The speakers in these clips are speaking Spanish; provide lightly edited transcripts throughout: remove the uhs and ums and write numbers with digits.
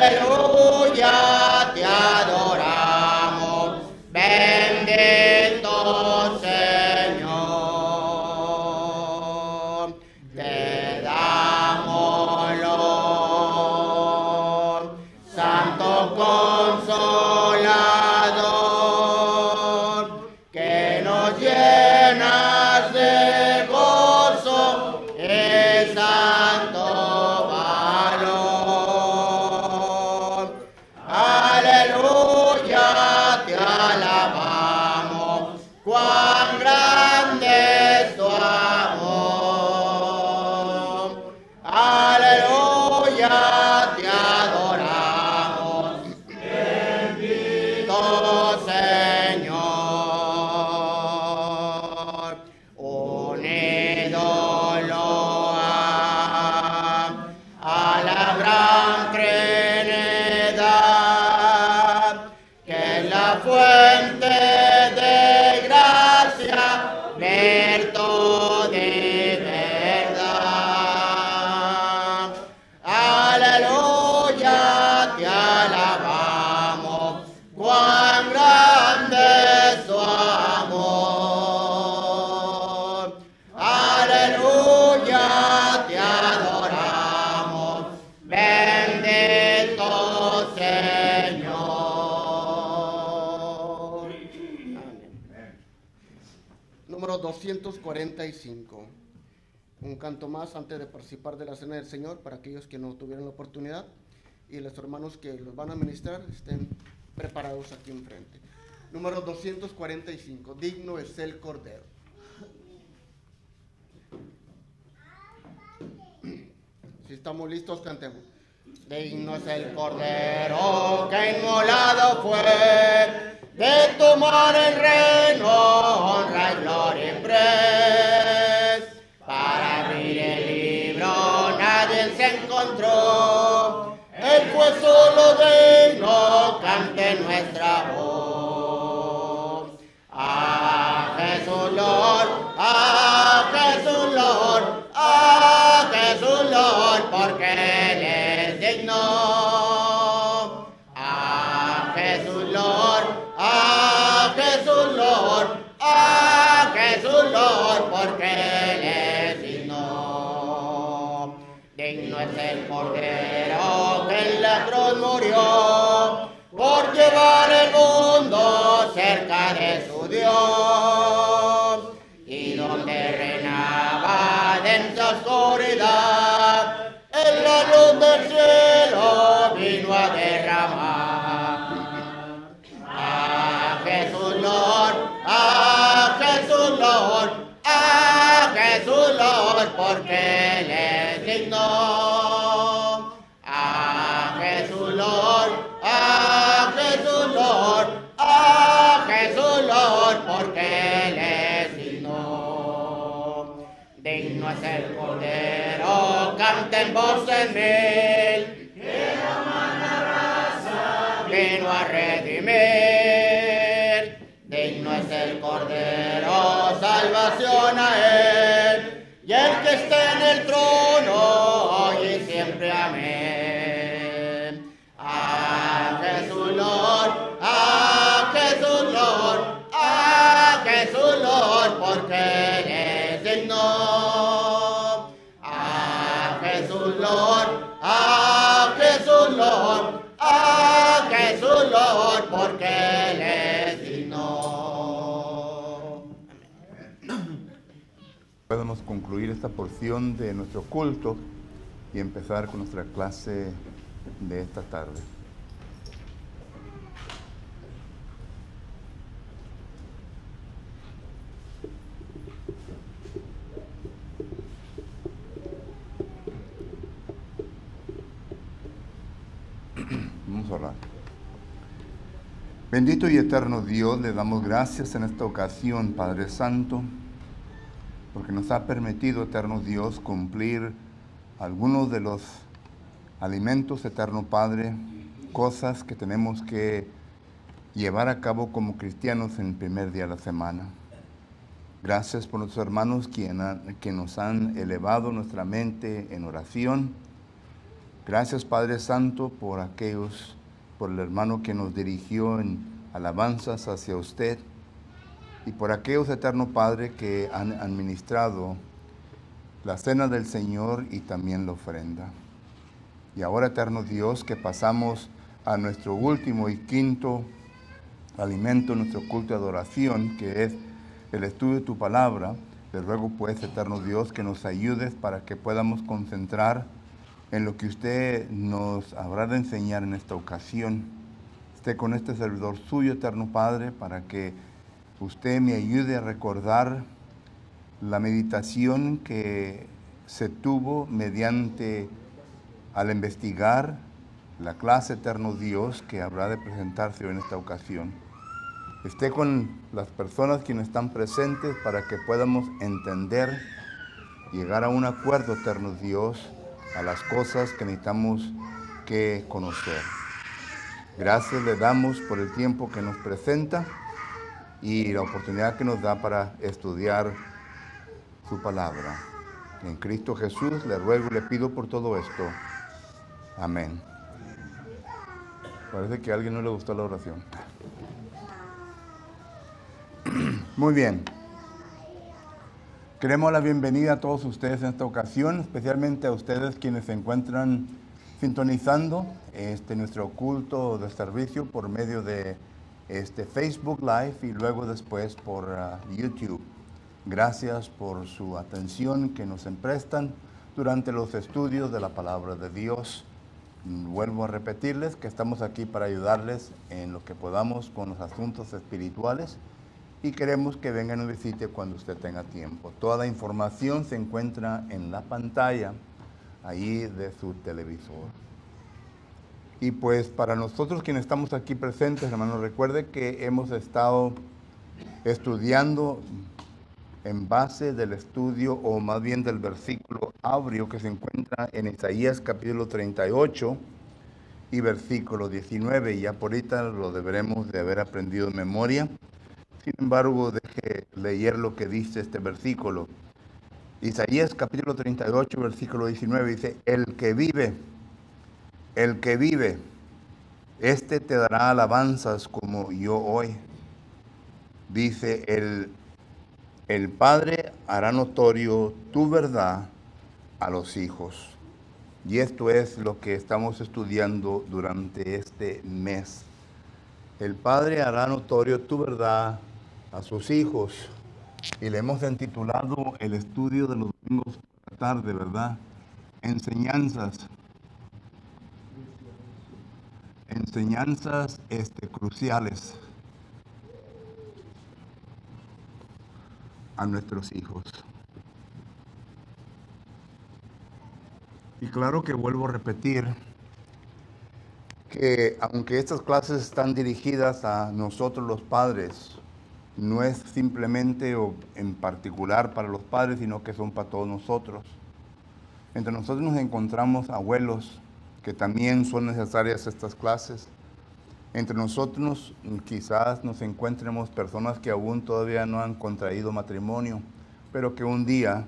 Aleluya, te adoramos, bendito Señor. Te damos los Santo Consolador, que nos llenas de gozo y santo valor. Aleluya, te alabamos, cuán grande es tu amor. Aleluya, te adoramos, bendito Señor. Unido lo a la gran Trinidad, que es la fuente de gracia, virtud y verdad. Aleluya, te alabamos, cuán grande es tu amor. Aleluya, te adoramos, bendito Señor. Amén. Número 245. Un canto más antes de participar de la Cena del Señor para aquellos que no tuvieron la oportunidad, y los hermanos que los van a ministrar estén preparados aquí enfrente. Número 245. Digno es el Cordero. Si estamos listos, cantemos. Digno es el Cordero que inmolado fue, de tomar el reino, honra y gloria en pres. Para abrir el libro nadie se encontró, Él fue solo digno, cante nuestra voz. A Jesús Lord, a Jesús Lord, a Jesús Lord, porque Él es digno. A Jesús Lord, a Jesús Lord, a Jesús Lord, porque Él es digno. Digno es el Cordero que en la cruz murió, por llevar el mundo cerca de su Dios. Y donde reinaba densa oscuridad, en la luz del cielo vino a derramar. A Jesús Lord, a Jesús Lord, a Jesús Lord, porque Él es digno. A Jesús Lord, a Jesús Lord, a Jesús Lord, porque Él es digno. Digno es el Cordero, canten voces mil, que la humana raza vino a redimir. Digno es el Cordero, salvación a Él, y el que esté en el trono, hoy y siempre, amén. A Jesús Lord, a Jesús Lord, a Jesús Lord, porque Él es digno. A Jesús Lord, a Jesús Lord, a Jesús Lord, porque Él es digno. Podemos concluir esta porción de nuestro culto y empezar con nuestra clase de esta tarde. Vamos a orar. Bendito y eterno Dios, le damos gracias en esta ocasión, Padre Santo, porque nos ha permitido, eterno Dios, cumplir algunos de los alimentos, eterno Padre, cosas que tenemos que llevar a cabo como cristianos en el primer día de la semana. Gracias por nuestros hermanos que nos han elevado nuestra mente en oración Gracias, Padre Santo, por el hermano que nos dirigió en alabanzas hacia usted y por aquellos, eterno Padre, que han administrado la cena del Señor y también la ofrenda. Y ahora, eterno Dios, que pasamos a nuestro último y quinto alimento, nuestro culto de adoración, que es el estudio de tu palabra, te ruego pues, eterno Dios, que nos ayudes para que podamos concentrar en lo que usted nos habrá de enseñar en esta ocasión. Esté con este servidor suyo, eterno Padre, para que usted me ayude a recordar la meditación que se tuvo mediante al investigar la clase, eterno Dios, que habrá de presentarse en esta ocasión. Esté con las personas quienes están presentes para que podamos entender, llegar a un acuerdo, eterno Dios, a las cosas que necesitamos que conocer. Gracias le damos por el tiempo que nos presenta y la oportunidad que nos da para estudiar su palabra. En Cristo Jesús le ruego y le pido por todo esto. Amén. Parece que a alguien no le gustó la oración. Muy bien. Queremos la bienvenida a todos ustedes en esta ocasión, especialmente a ustedes quienes se encuentran sintonizando nuestro culto de servicio por medio de Facebook Live y luego después por YouTube. Gracias por su atención que nos prestan durante los estudios de la palabra de Dios. Vuelvo a repetirles que estamos aquí para ayudarles en lo que podamos con los asuntos espirituales y queremos que vengan y visite cuando usted tenga tiempo. Toda la información se encuentra en la pantalla ahí de su televisor. Y pues para nosotros quienes estamos aquí presentes, hermanos, recuerde que hemos estado estudiando en base del estudio, o más bien del versículo áureo que se encuentra en Isaías capítulo 38 y versículo 19. Y ya por ahorita lo deberemos de haber aprendido en memoria. Sin embargo, deje leer lo que dice este versículo. Isaías capítulo 38, versículo 19 dice: el que vive, este te dará alabanzas como yo hoy. Dice el Padre hará notorio tu verdad a los hijos. Y esto es lo que estamos estudiando durante este mes. El Padre hará notorio tu verdad a sus hijos. Y le hemos intitulado el estudio de los domingos por la tarde, ¿verdad? Enseñanzas cruciales a nuestros hijos. Y claro que vuelvo a repetir que aunque estas clases están dirigidas a nosotros los padres, no es simplemente o en particular para los padres, sino que son para todos nosotros. Entre nosotros nos encontramos abuelos, que también son necesarias estas clases. Entre nosotros quizás nos encontremos personas que aún todavía no han contraído matrimonio, pero que un día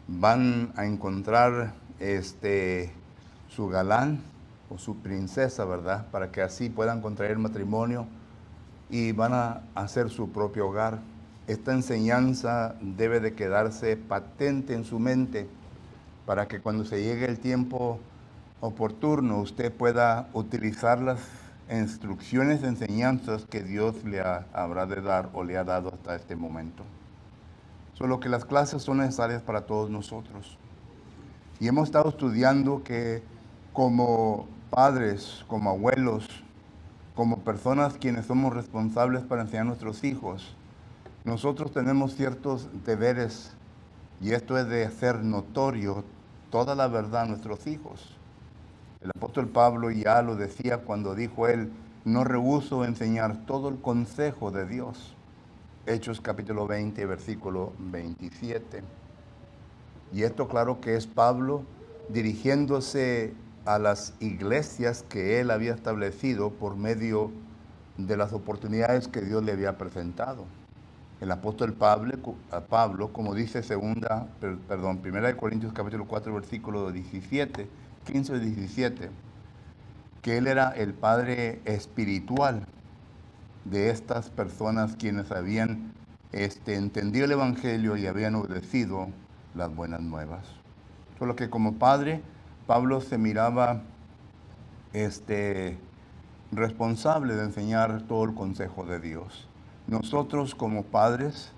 van a encontrar su galán o su princesa, ¿verdad? Para que así puedan contraer matrimonio y van a hacer su propio hogar. Esta enseñanza debe de quedarse patente en su mente para que cuando se llegue el tiempo oportuno usted pueda utilizar las instrucciones, enseñanzas que Dios le habrá de dar o le ha dado hasta este momento. Solo que las clases son necesarias para todos nosotros. Y hemos estado estudiando que como padres, como abuelos, como personas quienes somos responsables para enseñar a nuestros hijos, nosotros tenemos ciertos deberes, y esto es de hacer notorio toda la verdad a nuestros hijos. El apóstol Pablo ya lo decía cuando dijo él: no rehúso enseñar todo el consejo de Dios. Hechos capítulo 20, versículo 27. Y esto claro que es Pablo dirigiéndose a las iglesias que él había establecido por medio de las oportunidades que Dios le había presentado. El apóstol Pablo, como dice 1 Corintios capítulo 4, versículo 17, 15:17, que él era el padre espiritual de estas personas quienes habían entendido el Evangelio y habían obedecido las buenas nuevas. Solo que como padre, Pablo se miraba responsable de enseñar todo el consejo de Dios. Nosotros como padres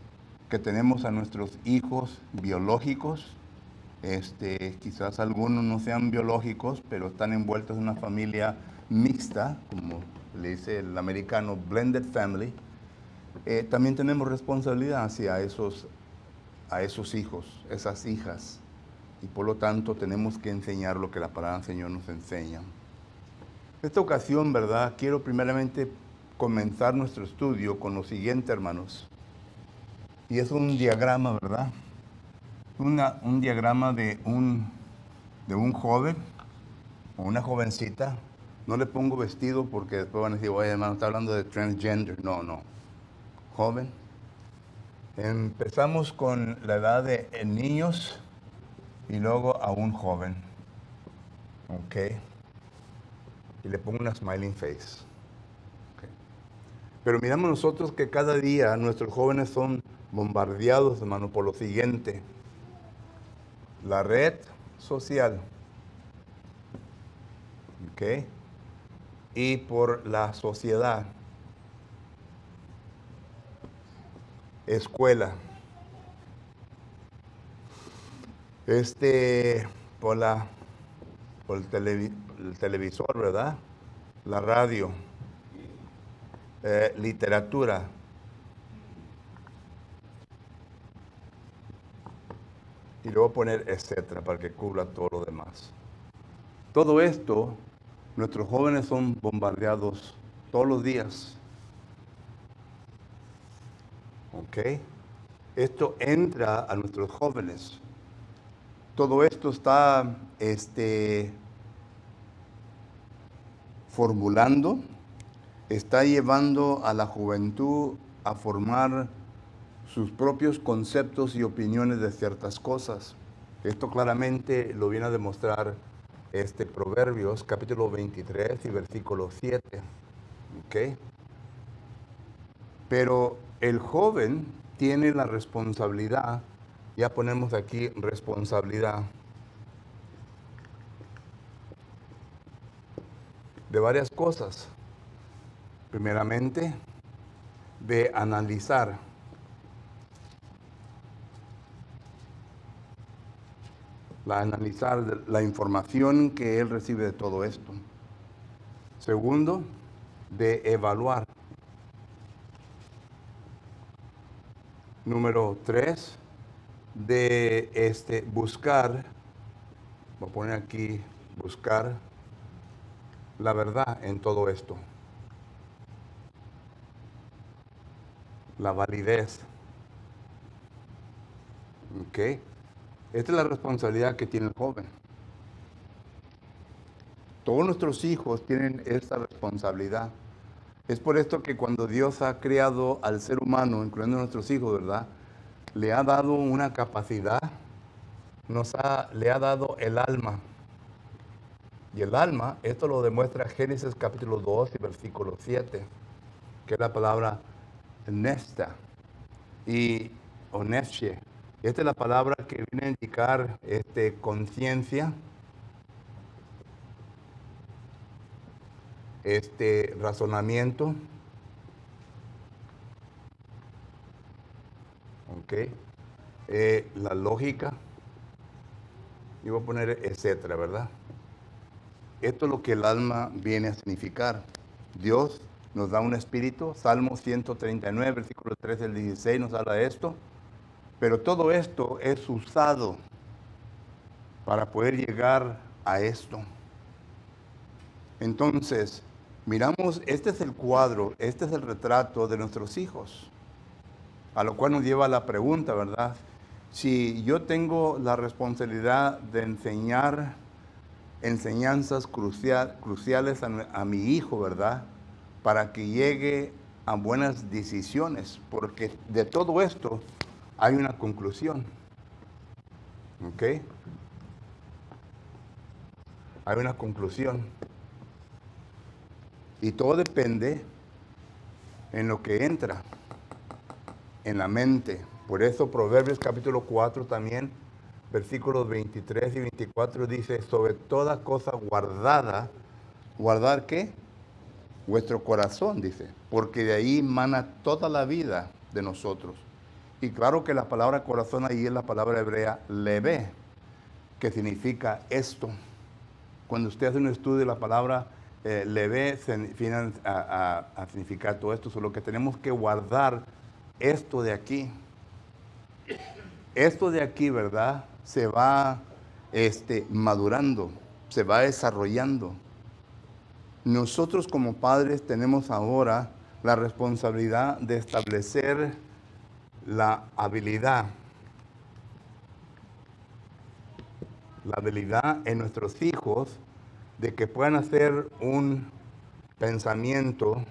que tenemos a nuestros hijos biológicos, quizás algunos no sean biológicos, pero están envueltos en una familia mixta, como le dice el americano, blended family, también tenemos responsabilidad hacia esos hijos, esas hijas, y por lo tanto tenemos que enseñar lo que la palabra del Señor nos enseña. En esta ocasión, ¿verdad? Quiero primeramente comenzar nuestro estudio con lo siguiente, hermanos. Y es un diagrama, ¿verdad? Un diagrama de un joven o una jovencita. No le pongo vestido porque después van a decir, oye, hermano, está hablando de transgender. No, no. Joven. Empezamos con la edad de niños y luego a un joven. ¿Ok? Y le pongo una smiling face. ¿Ok? Pero miramos nosotros que cada día nuestros jóvenes son bombardeados, hermano, por lo siguiente. La red social. ¿Ok? Y por la sociedad. Escuela. Por el televisor, ¿verdad? La radio. Literatura. Y luego poner etcétera para que cubra todo lo demás. Todo esto, nuestros jóvenes son bombardeados todos los días. ¿Ok? Esto entra a nuestros jóvenes. Todo esto está formulando, está llevando a la juventud a formar sus propios conceptos y opiniones de ciertas cosas. Esto claramente lo viene a demostrar Proverbios, capítulo 23 y versículo 7. ¿Ok? Pero el joven tiene la responsabilidad, ya ponemos aquí responsabilidad, de varias cosas. Primeramente, de analizar. Analizar la información que él recibe de todo esto. Segundo, de evaluar. Número 3, de buscar, voy a poner aquí, buscar la verdad en todo esto. La validez. ¿Ok? Esta es la responsabilidad que tiene el joven. Todos nuestros hijos tienen esta responsabilidad. Es por esto que cuando Dios ha creado al ser humano, incluyendo a nuestros hijos, ¿verdad? Le ha dado una capacidad, le ha dado el alma. Y el alma, esto lo demuestra Génesis capítulo 2 y versículo 7, que es la palabra nesta o nefshe. Esta es la palabra que viene a indicar conciencia, razonamiento, ¿ok? La lógica, y voy a poner etcétera, ¿verdad? Esto es lo que el alma viene a significar. Dios nos da un espíritu, Salmo 139, versículo 13 al 16 nos habla de esto, pero todo esto es usado para poder llegar a esto. Entonces, miramos, este es el cuadro, este es el retrato de nuestros hijos, a lo cual nos lleva a la pregunta, ¿verdad? Si yo tengo la responsabilidad de enseñar enseñanzas cruciales a mi hijo, ¿verdad? Para que llegue a buenas decisiones, porque de todo esto hay una conclusión. ¿Ok? hay una conclusión. Y todo depende en lo que entra en la mente. Por eso Proverbios capítulo 4 también, versículos 23 y 24 dice, sobre toda cosa guardada, ¿guardar qué? Vuestro corazón, dice, porque de ahí mana toda la vida de nosotros. Y claro que la palabra corazón ahí es la palabra hebrea levé, que significa esto. Cuando usted hace un estudio de la palabra levé, viene a significar todo esto. Solo que tenemos que guardar esto de aquí. Esto de aquí, ¿verdad? Se va madurando, se va desarrollando. Nosotros como padres tenemos ahora la responsabilidad de establecer la habilidad en nuestros hijos de que puedan hacer un pensamiento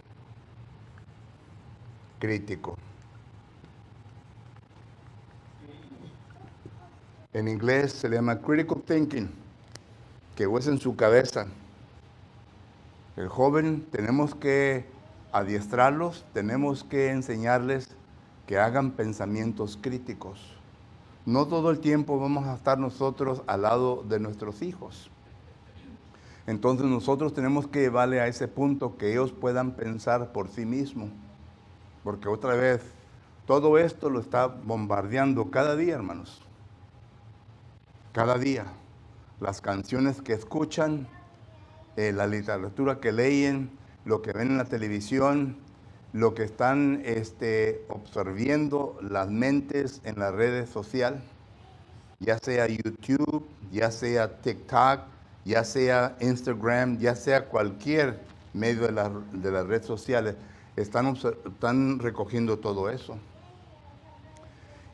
crítico. En inglés se le llama critical thinking, que es en su cabeza. El joven tenemos que adiestrarlos, tenemos que enseñarles que hagan pensamientos críticos. No todo el tiempo vamos a estar nosotros al lado de nuestros hijos. Entonces nosotros tenemos que llevarle a ese punto que ellos puedan pensar por sí mismos. Porque otra vez, todo esto lo está bombardeando cada día, hermanos. Cada día. Las canciones que escuchan, la literatura que leen, lo que ven en la televisión, lo que están observando las mentes en las redes sociales, ya sea YouTube, ya sea TikTok, ya sea Instagram, ya sea cualquier medio de las redes sociales, están recogiendo todo eso.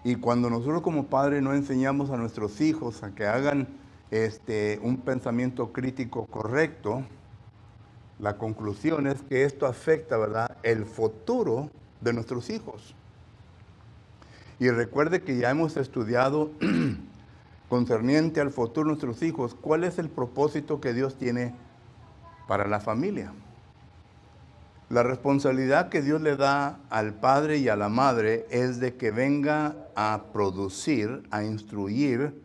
Y cuando nosotros como padres no enseñamos a nuestros hijos a que hagan un pensamiento crítico correcto, la conclusión es que esto afecta, ¿verdad?, el futuro de nuestros hijos. Y recuerde que ya hemos estudiado concerniente al futuro de nuestros hijos, ¿cuál es el propósito que Dios tiene para la familia? La responsabilidad que Dios le da al padre y a la madre es de que venga a producir, a instruir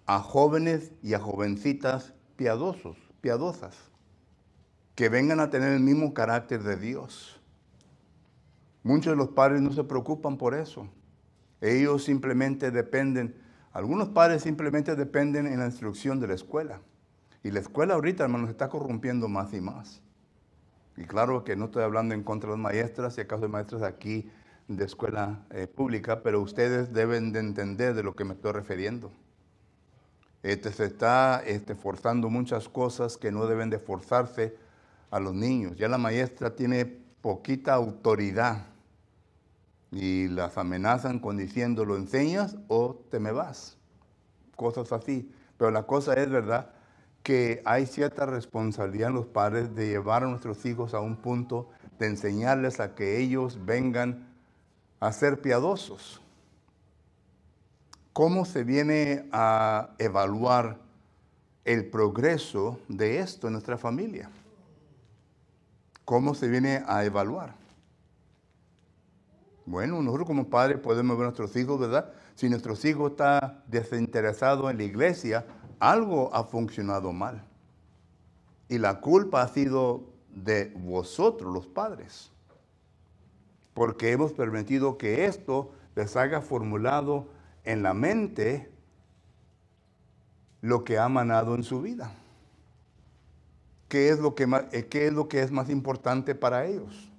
a jóvenes y a jovencitas piadosas, que vengan a tener el mismo carácter de Dios. Muchos de los padres no se preocupan por eso. Ellos simplemente dependen, algunos padres simplemente dependen en la instrucción de la escuela. Y la escuela ahorita, hermanos, se está corrompiendo más y más. Y claro que no estoy hablando en contra de las maestras, si acaso hay maestras aquí de escuela pública, pero ustedes deben de entender de lo que me estoy refiriendo. Se está forzando muchas cosas que no deben de forzarse a los niños. Ya la maestra tiene poquita autoridad y las amenazan con diciendo, ¿lo enseñas o te me vas? Cosas así. Pero la cosa es, ¿verdad?, que hay cierta responsabilidad en los padres de llevar a nuestros hijos a un punto de enseñarles a que ellos vengan a ser piadosos. ¿Cómo se viene a evaluar el progreso de esto en nuestra familia? ¿Cómo se viene a evaluar? Bueno, nosotros como padres podemos ver a nuestros hijos, ¿verdad? Si nuestros hijos están desinteresados en la iglesia, algo ha funcionado mal. Y la culpa ha sido de vosotros, los padres. Porque hemos permitido que esto les haya formulado en la mente lo que ha manado en su vida. ¿Qué es lo que es más importante para ellos?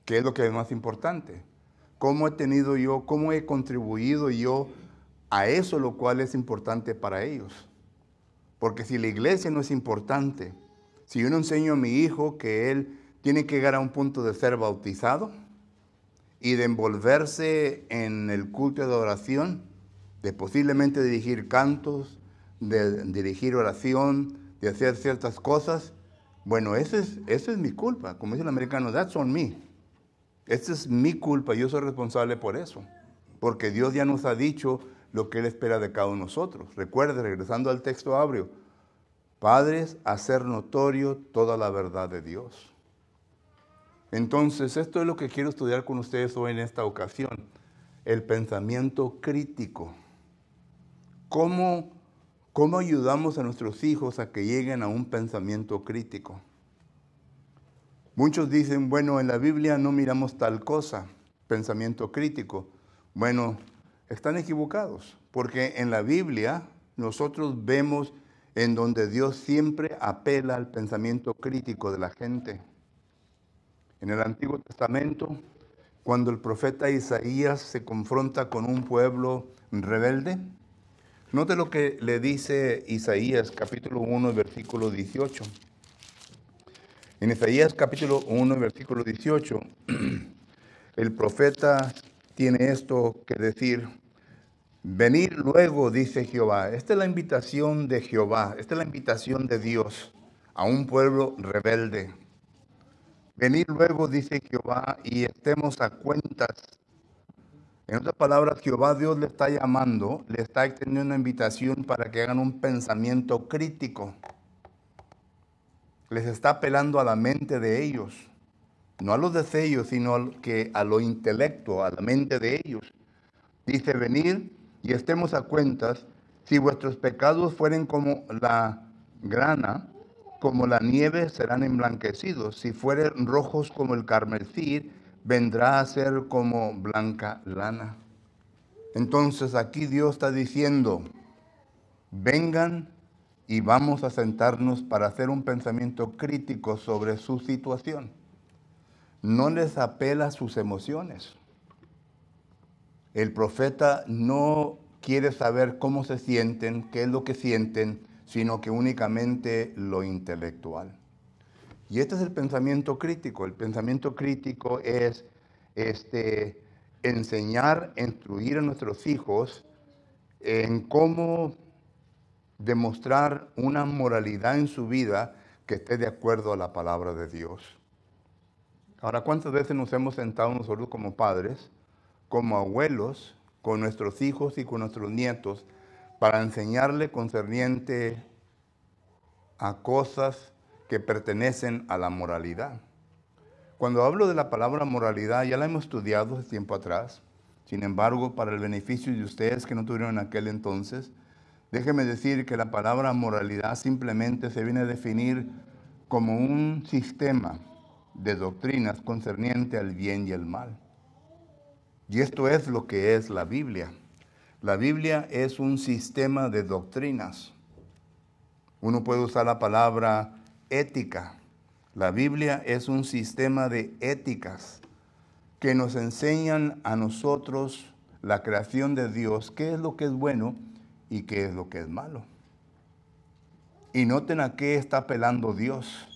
¿Qué es lo que es más importante? ¿Cómo he contribuido yo a eso, lo cual es importante para ellos? Porque si la iglesia no es importante, si yo no enseño a mi hijo que él tiene que llegar a un punto de ser bautizado y de envolverse en el culto de oración, de posiblemente dirigir cantos, de dirigir oración, de hacer ciertas cosas, bueno, esa es mi culpa. Como dice el americano, that's on me. Esa es mi culpa, yo soy responsable por eso. Porque Dios ya nos ha dicho lo que Él espera de cada uno de nosotros. Recuerde, regresando al texto áureo, Padres, hacer notorio toda la verdad de Dios. Entonces, esto es lo que quiero estudiar con ustedes hoy en esta ocasión. El pensamiento crítico. ¿Cómo ayudamos a nuestros hijos a que lleguen a un pensamiento crítico? Muchos dicen, bueno, en la Biblia no miramos tal cosa, pensamiento crítico. Bueno, están equivocados, porque en la Biblia nosotros vemos en donde Dios siempre apela al pensamiento crítico de la gente. En el Antiguo Testamento, cuando el profeta Isaías se confronta con un pueblo rebelde, note lo que le dice Isaías capítulo 1, versículo 18. En Isaías capítulo 1, versículo 18, el profeta tiene esto que decir: venid luego, dice Jehová. Esta es la invitación de Jehová, esta es la invitación de Dios a un pueblo rebelde. Venid luego, dice Jehová, y estemos a cuentas. En otras palabras, Jehová Dios le está llamando, le está extendiendo una invitación para que hagan un pensamiento crítico. Les está apelando a la mente de ellos, no a los deseos, sino a lo intelecto, a la mente de ellos. Dice, venid y estemos a cuentas, si vuestros pecados fueren como la grana, como la nieve serán emblanquecidos. Si fueren rojos como el carmesí, vendrá a ser como blanca lana. Entonces aquí Dios está diciendo, vengan y vamos a sentarnos para hacer un pensamiento crítico sobre su situación. No les apela a sus emociones. El profeta no quiere saber cómo se sienten, qué es lo que sienten, sino que únicamente lo intelectual. Y este es el pensamiento crítico. El pensamiento crítico es enseñar, instruir a nuestros hijos en cómo demostrar una moralidad en su vida que esté de acuerdo a la palabra de Dios. Ahora, ¿cuántas veces nos hemos sentado nosotros como padres, como abuelos, con nuestros hijos y con nuestros nietos, para enseñarle concerniente a cosas que pertenecen a la moralidad? Cuando hablo de la palabra moralidad, ya la hemos estudiado hace tiempo atrás. Sin embargo, para el beneficio de ustedes que no tuvieron en aquel entonces, déjeme decir que la palabra moralidad simplemente se viene a definir como un sistema de doctrinas concerniente al bien y el mal. Y esto es lo que es la Biblia. La Biblia es un sistema de doctrinas. Uno puede usar la palabra ética. La Biblia es un sistema de éticas que nos enseñan a nosotros la creación de Dios, qué es lo que es bueno y qué es lo que es malo. Y noten a qué está apelando Dios.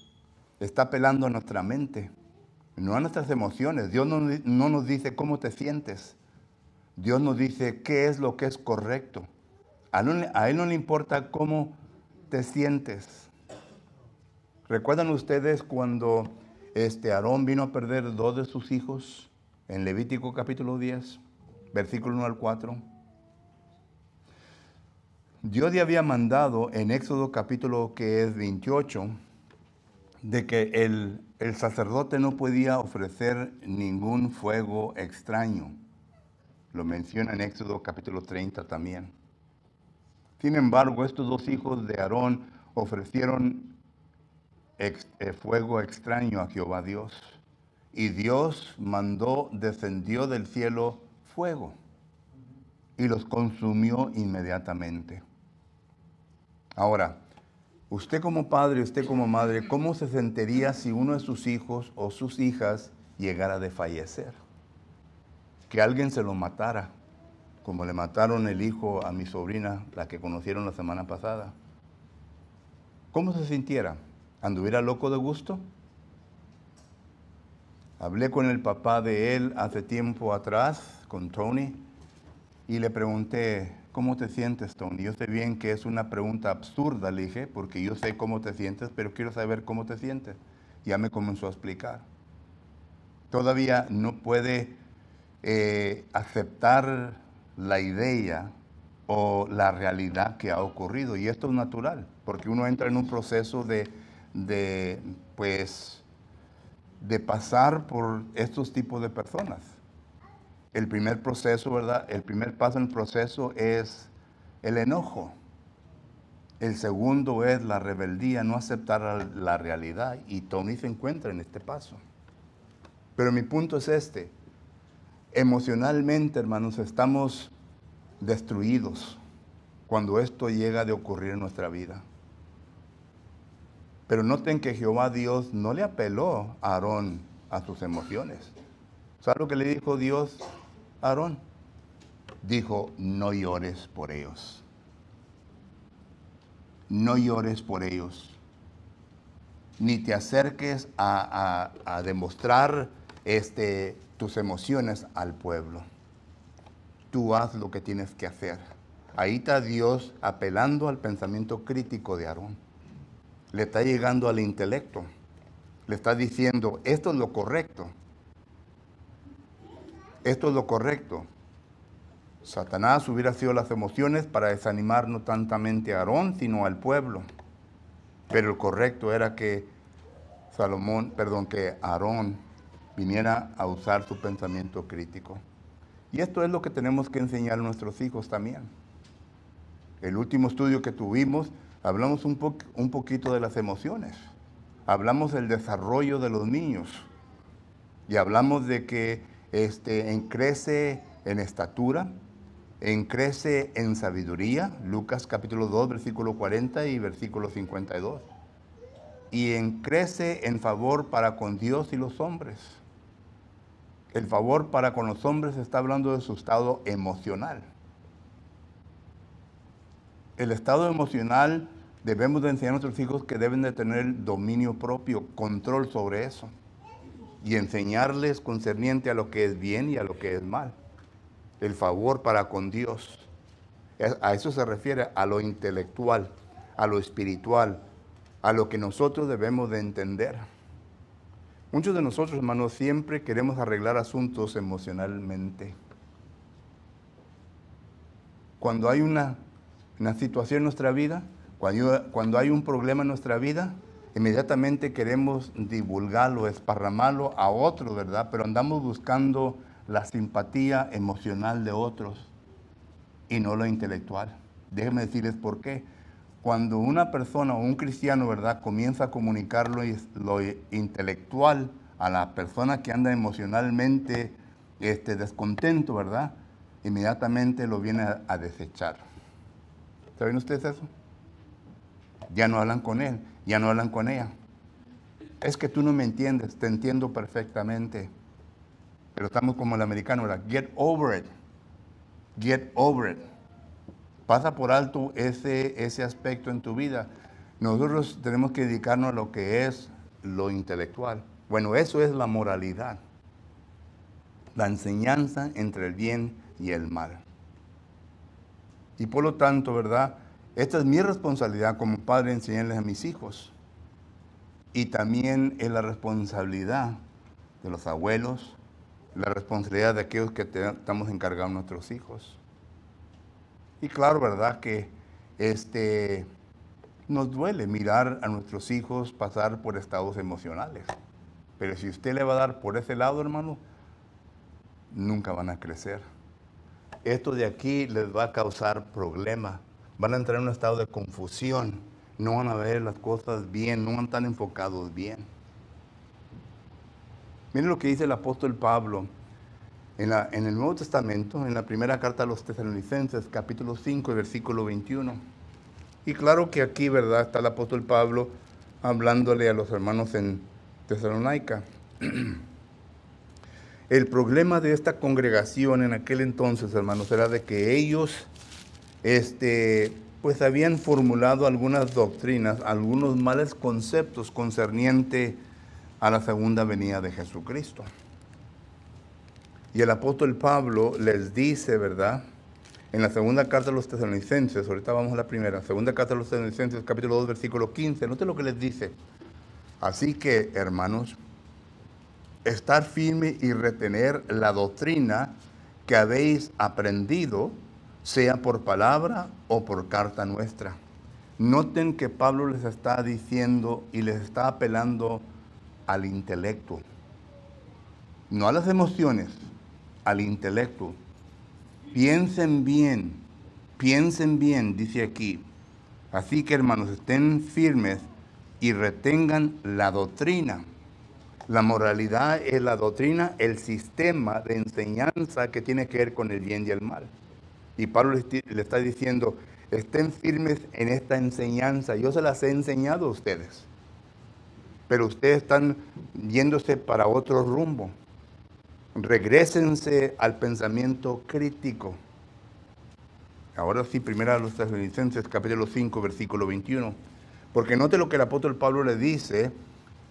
Está apelando a nuestra mente, no a nuestras emociones. Dios no nos dice cómo te sientes. Dios nos dice qué es lo que es correcto. A Él no le importa cómo te sientes. ¿Recuerdan ustedes cuando Aarón vino a perder 2 de sus hijos en Levítico capítulo 10, versículo 1 al 4? Dios le había mandado en Éxodo capítulo que es 28, de que el sacerdote no podía ofrecer ningún fuego extraño. Lo menciona en Éxodo capítulo 30 también. Sin embargo, estos 2 hijos de Aarón ofrecieron fuego extraño a Jehová Dios. Y Dios descendió del cielo fuego y los consumió inmediatamente. Ahora, usted como padre, usted como madre, ¿cómo se sentiría si uno de sus hijos o sus hijas llegara de fallecer? Que alguien se lo matara, como le mataron el hijo a mi sobrina, la que conocieron la semana pasada. ¿Cómo se sintiera? ¿Anduviera loco de gusto? Hablé con el papá de él hace tiempo atrás, con Tony, y le pregunté, ¿cómo te sientes, Tony? Yo sé bien que es una pregunta absurda, le dije, porque yo sé cómo te sientes, pero quiero saber cómo te sientes. Ya me comenzó a explicar. Todavía no puede aceptar la idea o la realidad que ha ocurrido, y esto es natural. porque uno entra en un proceso pues, de pasar por estos tipos de personas. El primer proceso, ¿verdad? El primer paso en el proceso es el enojo. El segundo es la rebeldía, no aceptar la realidad. Y Tony se encuentra en este paso. Pero mi punto es este. Emocionalmente, hermanos, estamos destruidos cuando esto llega de ocurrir en nuestra vida. Pero noten que Jehová Dios no le apeló a Aarón a sus emociones. ¿Sabe lo que le dijo Dios a Aarón? Dijo, no llores por ellos. No llores por ellos. Ni te acerques a demostrar tus emociones al pueblo. Tú haz lo que tienes que hacer. Ahí está Dios apelando al pensamiento crítico de Aarón. Le está llegando al intelecto. Le está diciendo, esto es lo correcto. Esto es lo correcto. Satanás hubiera sido las emociones para desanimar no tantamente a Aarón, sino al pueblo. Pero el correcto era que que Aarón viniera a usar su pensamiento crítico. Y esto es lo que tenemos que enseñar a nuestros hijos también. El último estudio que tuvimos, hablamos un poquito de las emociones. Hablamos del desarrollo de los niños. Y hablamos de que crece en estatura, crece en sabiduría, Lucas capítulo 2, versículo 40 y versículo 52. Y crece en favor para con Dios y los hombres. El favor para con los hombres está hablando de su estado emocional. El estado emocional debemos de enseñar a nuestros hijos que deben de tener dominio propio, control sobre eso. Y enseñarles concerniente a lo que es bien y a lo que es mal. El favor para con Dios. A eso se refiere, a lo intelectual, a lo espiritual, a lo que nosotros debemos de entender. Muchos de nosotros, hermanos, siempre queremos arreglar asuntos emocionalmente. Cuando hay una situación en nuestra vida, cuando hay un problema en nuestra vida, inmediatamente queremos divulgarlo, esparramarlo a otros, ¿verdad? Pero andamos buscando la simpatía emocional de otros y no lo intelectual. Déjenme decirles por qué. Cuando una persona o un cristiano, ¿verdad?, comienza a comunicar lo intelectual a la persona que anda emocionalmente descontento, ¿verdad?, inmediatamente lo viene a desechar. ¿Saben ustedes eso? Ya no hablan con él, ya no hablan con ella. Es que tú no me entiendes, te entiendo perfectamente. Pero estamos como el americano, ¿verdad? Get over it. Get over it. Pasa por alto ese aspecto en tu vida. Nosotros tenemos que dedicarnos a lo que es lo intelectual. Bueno, eso es la moralidad. La enseñanza entre el bien y el mal. Y por lo tanto, ¿verdad?, esta es mi responsabilidad como padre, enseñarles a mis hijos. Y también es la responsabilidad de los abuelos, la responsabilidad de aquellos que estamos encargados de nuestros hijos. Y claro, ¿verdad?, que nos duele mirar a nuestros hijos pasar por estados emocionales. Pero si usted le va a dar por ese lado, hermano, nunca van a crecer. Esto de aquí les va a causar problemas. Van a entrar en un estado de confusión. No van a ver las cosas bien, no van a estar enfocados bien. Miren lo que dice el apóstol Pablo en el Nuevo Testamento, en la primera carta a los Tesalonicenses, capítulo 5, versículo 21. Y claro que aquí, ¿verdad?, está el apóstol Pablo hablándole a los hermanos en Tesalónica. El problema de esta congregación en aquel entonces, hermanos, era de que ellos, pues habían formulado algunas doctrinas, algunos males conceptos concerniente a la segunda venida de Jesucristo. Y el apóstol Pablo les dice, ¿verdad?, en la segunda carta de los Tesalonicenses, ahorita vamos a la primera, segunda carta de los Tesalonicenses, capítulo 2, versículo 15, note lo que les dice. Así que, hermanos, estar firme y retener la doctrina que habéis aprendido, sea por palabra o por carta nuestra. Noten que Pablo les está diciendo y les está apelando al intelecto, no a las emociones, al intelecto. Piensen bien, dice aquí. Así que, hermanos, estén firmes y retengan la doctrina. La moralidad es la doctrina, el sistema de enseñanza que tiene que ver con el bien y el mal. Y Pablo le está diciendo, estén firmes en esta enseñanza. Yo se las he enseñado a ustedes, pero ustedes están yéndose para otro rumbo. Regrésense al pensamiento crítico. Ahora sí, primera a los Tesalonicenses, capítulo 5, versículo 21. Porque note lo que el apóstol Pablo le dice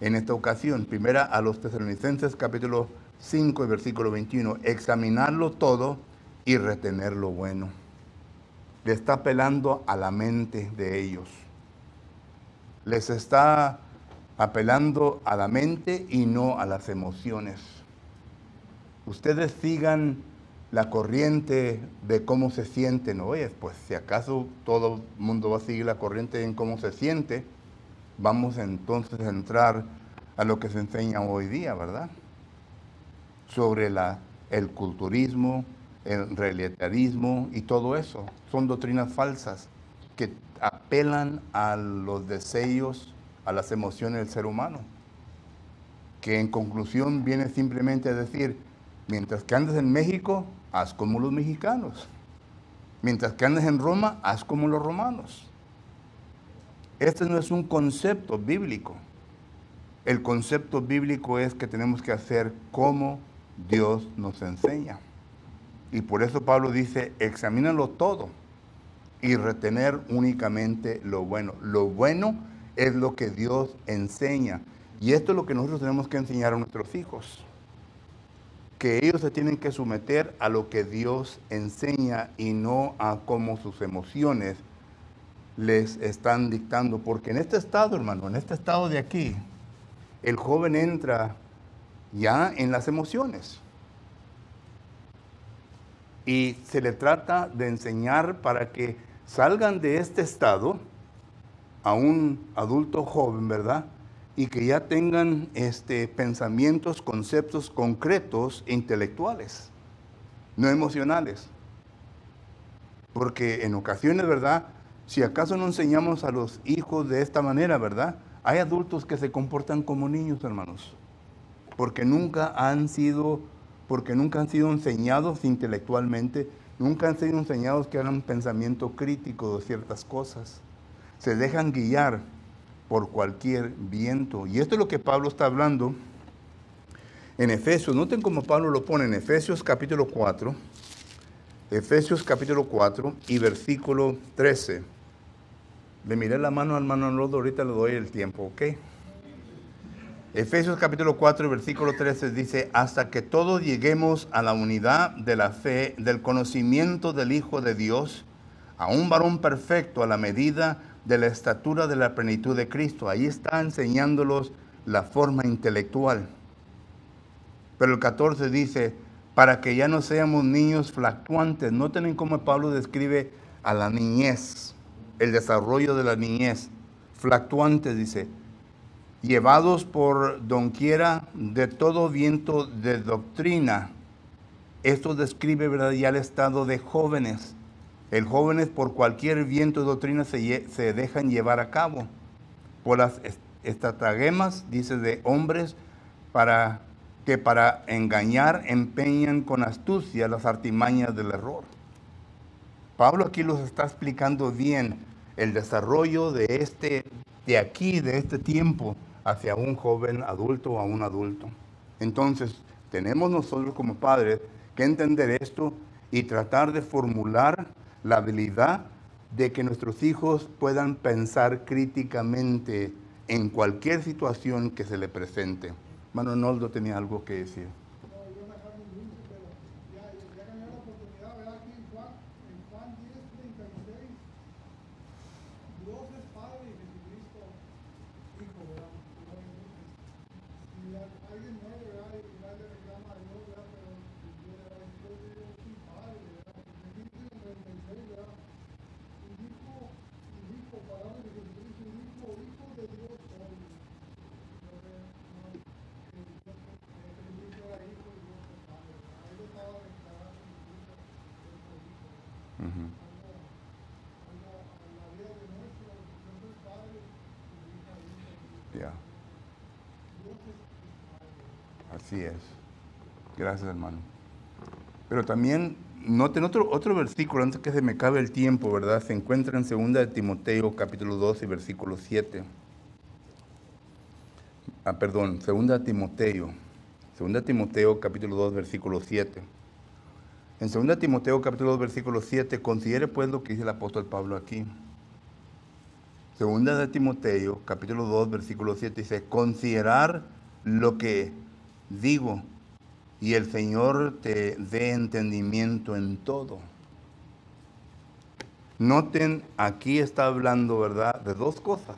en esta ocasión. Primera a los Tesalonicenses, capítulo 5, versículo 21. Examinarlo todo y retener lo bueno. Le está apelando a la mente de ellos. Les está apelando a la mente y no a las emociones. Ustedes sigan la corriente de cómo se sienten. Oye, pues si acaso todo el mundo va a seguir la corriente en cómo se siente, vamos entonces a entrar a lo que se enseña hoy día, ¿verdad? Sobre el culturismo, el relativismo y todo eso. Son doctrinas falsas que apelan a los deseos, a las emociones del ser humano. Que en conclusión viene simplemente a decir, mientras que andes en México, haz como los mexicanos. Mientras que andes en Roma, haz como los romanos. Este no es un concepto bíblico. El concepto bíblico es que tenemos que hacer como Dios nos enseña. Y por eso Pablo dice, examínalo todo y retener únicamente lo bueno. Lo bueno es lo que Dios enseña. Y esto es lo que nosotros tenemos que enseñar a nuestros hijos. Que ellos se tienen que someter a lo que Dios enseña y no a cómo sus emociones les están dictando. Porque en este estado, hermano, en este estado de aquí, el joven entra ya en las emociones. Y se le trata de enseñar para que salgan de este estado a un adulto joven, ¿verdad? Y que ya tengan pensamientos, conceptos concretos e intelectuales, no emocionales. Porque en ocasiones, ¿verdad? Si acaso no enseñamos a los hijos de esta manera, ¿verdad? Hay adultos que se comportan como niños, hermanos, porque nunca han sido enseñados intelectualmente, nunca han sido enseñados que hagan pensamiento crítico de ciertas cosas. Se dejan guiar por cualquier viento. Y esto es lo que Pablo está hablando en Efesios. Noten cómo Pablo lo pone en Efesios capítulo 4. Efesios capítulo 4 y versículo 13. Le miré la mano al hermano Arnoldo, ahorita le doy el tiempo, ¿ok? Efesios capítulo 4 y versículo 13 dice, hasta que todos lleguemos a la unidad de la fe, del conocimiento del Hijo de Dios, a un varón perfecto a la medida de la estatura de la plenitud de Cristo. Ahí está enseñándolos la forma intelectual. Pero el 14 dice, para que ya no seamos niños fluctuantes. Noten cómo Pablo describe a la niñez, el desarrollo de la niñez. Fluctuantes, dice, llevados por donquiera de todo viento de doctrina. Esto describe, ¿verdad?, ya el estado de jóvenes. El jóvenes por cualquier viento de doctrina se dejan llevar a cabo. Por las estratagemas, dice, de hombres que para engañar empeñan con astucia las artimañas del error. Pablo aquí los está explicando bien el desarrollo de este tiempo hacia un joven adulto o a un adulto. Entonces, tenemos nosotros como padres que entender esto y tratar de formular la habilidad de que nuestros hijos puedan pensar críticamente en cualquier situación que se le presente. Hermano Arnoldo tenía algo que decir. Ya. Así es. Gracias, hermano. Pero también noten otro versículo, antes que se me acabe el tiempo, ¿verdad? Se encuentra en 2 de Timoteo, capítulo 2 y versículo 7. Perdón, 2 Timoteo. 2 Timoteo, capítulo 2, versículo 7. En 2 Timoteo, capítulo 2, versículo 7, considere pues lo que dice el apóstol Pablo aquí. 2 Timoteo, capítulo 2, versículo 7, dice, considerar lo que digo, y el Señor te dé entendimiento en todo. Noten, aquí está hablando, ¿verdad?, de dos cosas.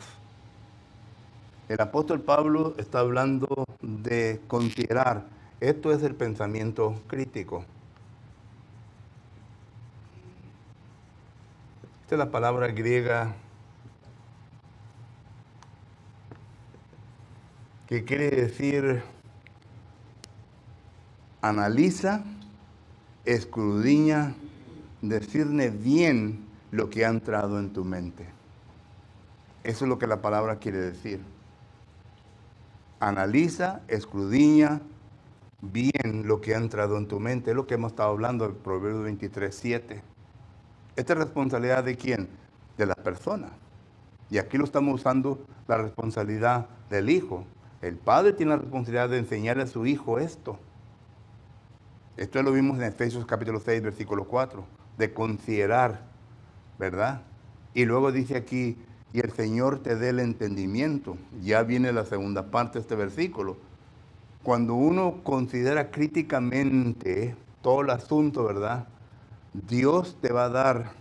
El apóstol Pablo está hablando de considerar. Esto es el pensamiento crítico. Esta es la palabra griega que quiere decir analiza, escudriña, discierne bien lo que ha entrado en tu mente. Eso es lo que la palabra quiere decir. Analiza, escudriña bien lo que ha entrado en tu mente. Es lo que hemos estado hablando en Proverbios 23:7. ¿Esta es responsabilidad de quién? De la persona. Y aquí lo estamos usando la responsabilidad del hijo. El padre tiene la responsabilidad de enseñarle a su hijo esto. Esto lo vimos en Efesios capítulo 6, versículo 4, de considerar, ¿verdad? Y luego dice aquí, y el Señor te dé el entendimiento. Ya viene la segunda parte de este versículo. Cuando uno considera críticamente todo el asunto, ¿verdad? Dios te va a dar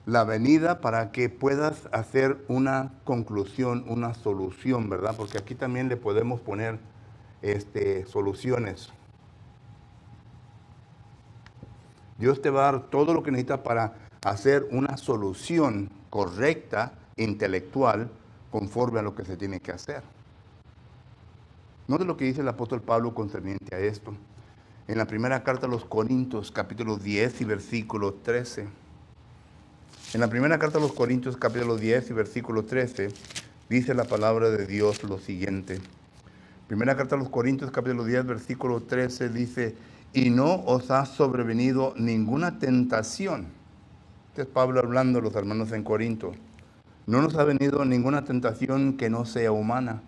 la venida para que puedas hacer una conclusión, una solución, ¿verdad? Porque aquí también le podemos poner soluciones. Dios te va a dar todo lo que necesitas para hacer una solución correcta, intelectual, conforme a lo que se tiene que hacer. Note lo que dice el apóstol Pablo concerniente a esto. En la primera carta a los Corintios, capítulo 10 y versículo 13. En la primera carta a los Corintios, capítulo 10 y versículo 13, dice la palabra de Dios lo siguiente. Primera carta a los Corintios, capítulo 10, versículo 13, dice, y no os ha sobrevenido ninguna tentación. Este es Pablo hablando a los hermanos en Corinto. No nos ha venido ninguna tentación que no sea humana,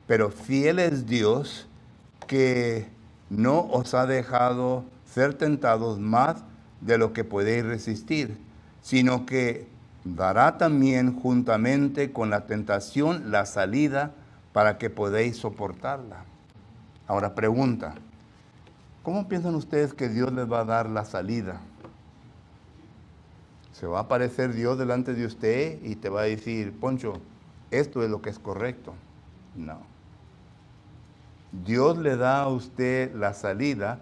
pero fiel es Dios que no os ha dejado ser tentados más de lo que podéis resistir, sino que dará también juntamente con la tentación la salida para que podáis soportarla. Ahora pregunta, ¿cómo piensan ustedes que Dios les va a dar la salida? ¿Se va a aparecer Dios delante de usted y te va a decir, Poncho, esto es lo que es correcto? No. Dios le da a usted la salida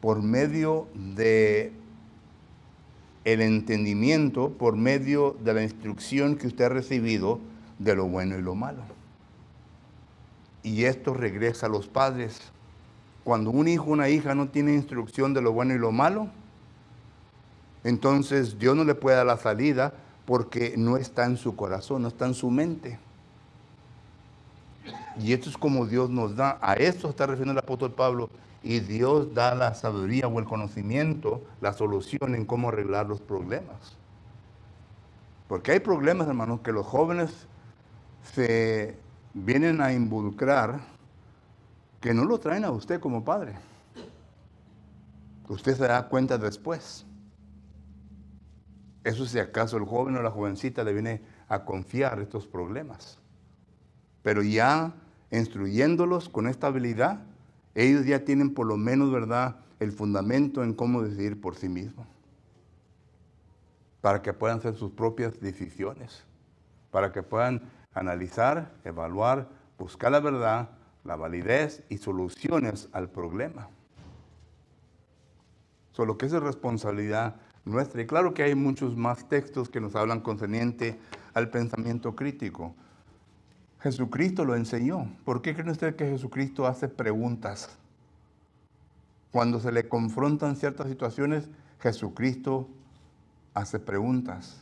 por medio de el entendimiento, por medio de la instrucción que usted ha recibido de lo bueno y lo malo. Y esto regresa a los padres. Cuando un hijo o una hija no tiene instrucción de lo bueno y lo malo, entonces Dios no le puede dar la salida porque no está en su corazón, no está en su mente. Y esto es como Dios nos da. A esto está refiriendo el apóstol Pablo. Y Dios da la sabiduría o el conocimiento, la solución en cómo arreglar los problemas. Porque hay problemas, hermanos, que los jóvenes se vienen a involucrar que no lo traen a usted como padre. Usted se da cuenta después. Eso si acaso el joven o la jovencita le viene a confiar estos problemas. Pero ya instruyéndolos con esta habilidad, ellos ya tienen por lo menos, ¿verdad?, el fundamento en cómo decidir por sí mismos. Para que puedan hacer sus propias decisiones. Para que puedan analizar, evaluar, buscar la verdad, la validez y soluciones al problema. Solo que esa es responsabilidad nuestra. Y claro que hay muchos más textos que nos hablan concerniente al pensamiento crítico. Jesucristo lo enseñó. ¿Por qué creen ustedes que Jesucristo hace preguntas? Cuando se le confrontan ciertas situaciones, Jesucristo hace preguntas.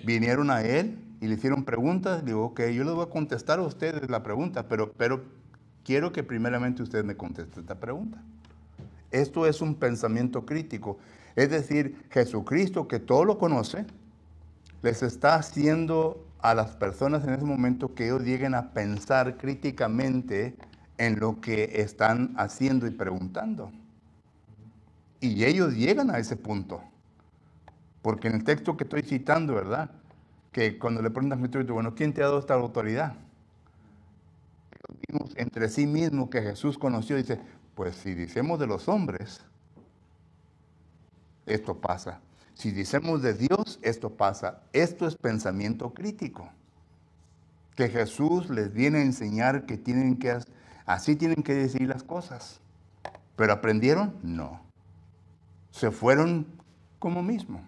Vinieron a él y le hicieron preguntas. Digo, ok, yo les voy a contestar a ustedes la pregunta, pero quiero que primeramente ustedes me contesten esta pregunta. Esto es un pensamiento crítico. Es decir, Jesucristo, que todo lo conoce, les está haciendo a las personas en ese momento que ellos lleguen a pensar críticamente en lo que están haciendo y preguntando. Y ellos llegan a ese punto. Porque en el texto que estoy citando, ¿verdad? Que cuando le preguntan a Jesucristo, bueno, ¿quién te ha dado esta autoridad? Ellos vimos entre sí mismos que Jesús conoció, dice, pues si decimos de los hombres, esto pasa. Si decimos de Dios, esto pasa. Esto es pensamiento crítico. Que Jesús les viene a enseñar que así tienen que decir las cosas. ¿Pero aprendieron? No. Se fueron como mismo.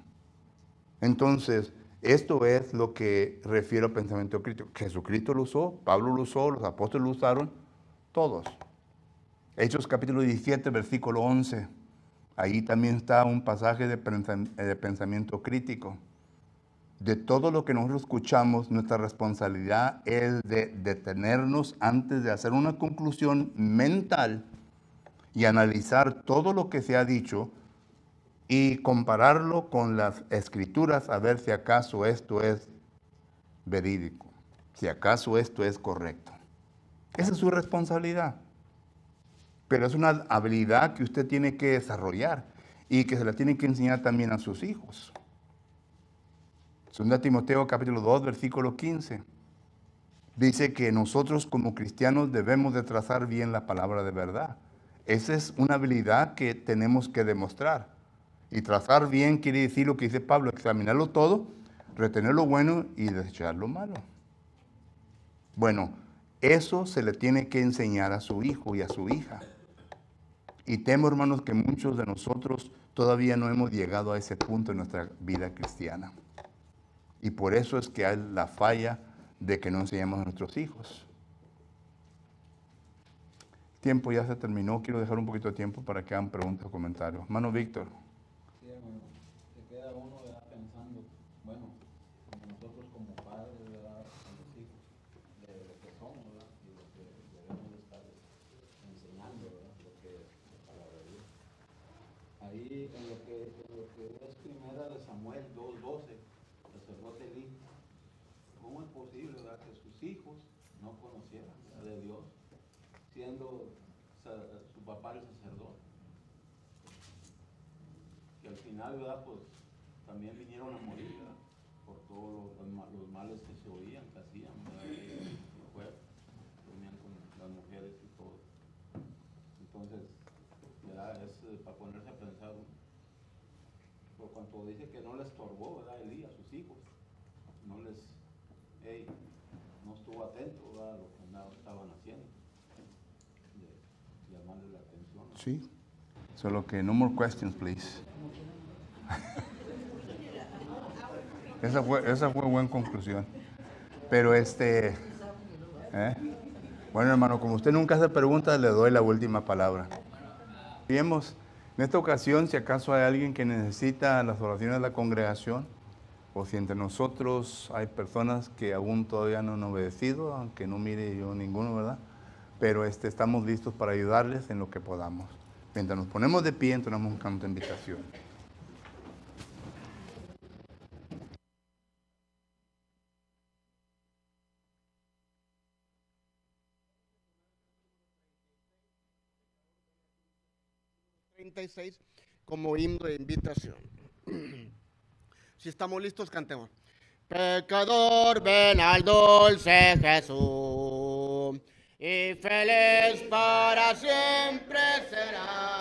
Entonces, esto es lo que refiero a pensamiento crítico. Jesucristo lo usó, Pablo lo usó, los apóstoles lo usaron, todos. Hechos capítulo 17, versículo 11. Ahí también está un pasaje de pensamiento crítico. De todo lo que nosotros escuchamos, nuestra responsabilidad es de detenernos antes de hacer una conclusión mental y analizar todo lo que se ha dicho y compararlo con las escrituras a ver si acaso esto es verídico, si acaso esto es correcto. Esa es su responsabilidad. Pero es una habilidad que usted tiene que desarrollar y que se la tiene que enseñar también a sus hijos. 2 Timoteo capítulo 2, versículo 15. Dice que nosotros como cristianos debemos de trazar bien la palabra de verdad. Esa es una habilidad que tenemos que demostrar. Y trazar bien quiere decir lo que dice Pablo, examinarlo todo, retener lo bueno y desechar lo malo. Bueno, eso se le tiene que enseñar a su hijo y a su hija. Y temo, hermanos, que muchos de nosotros todavía no hemos llegado a ese punto en nuestra vida cristiana. Y por eso es que hay la falla de que no enseñamos a nuestros hijos. El tiempo ya se terminó. Quiero dejar un poquito de tiempo para que hagan preguntas o comentarios. Hermano Víctor. Sí, hermano. Se queda uno pensando, bueno, como nosotros como padres, ¿verdad? A los hijos, de lo que somos, ¿verdad? Y lo que debemos estar enseñando, ¿verdad? Lo que es la palabra de Dios. Ahí en lo que es primera de Samuel 2:12, sacerdote Elí, ¿cómo es posible, verdad, que sus hijos no conocieran, ¿verdad?, de Dios, siendo su papá el sacerdote? Que al final, ¿verdad?, pues también vinieron a morir, ¿verdad?, por todos los males que se oían, que hacían, ¿verdad?, el juego, dormían con las mujeres y todo. Entonces, ¿verdad?, es para ponerse a pensar, por cuanto dice que no les estorbó, ¿verdad?, Elí a sus hijos, no estuvo atento, ¿verdad?, a lo que estaban haciendo, de llamarle la atención, ¿no? Sí. Solo que no more questions, please. Esa fue buena conclusión. Pero bueno, hermano, como usted nunca hace preguntas, le doy la última palabra. Vemos, en esta ocasión, si acaso hay alguien que necesita las oraciones de la congregación, o si entre nosotros hay personas que aún todavía no han obedecido, aunque no mire yo ninguno, ¿verdad? Pero estamos listos para ayudarles en lo que podamos. Mientras nos ponemos de pie, entonamos un canto de invitación. Como himno de invitación. Si estamos listos, cantemos. Pecador, ven al dulce Jesús, y feliz para siempre será.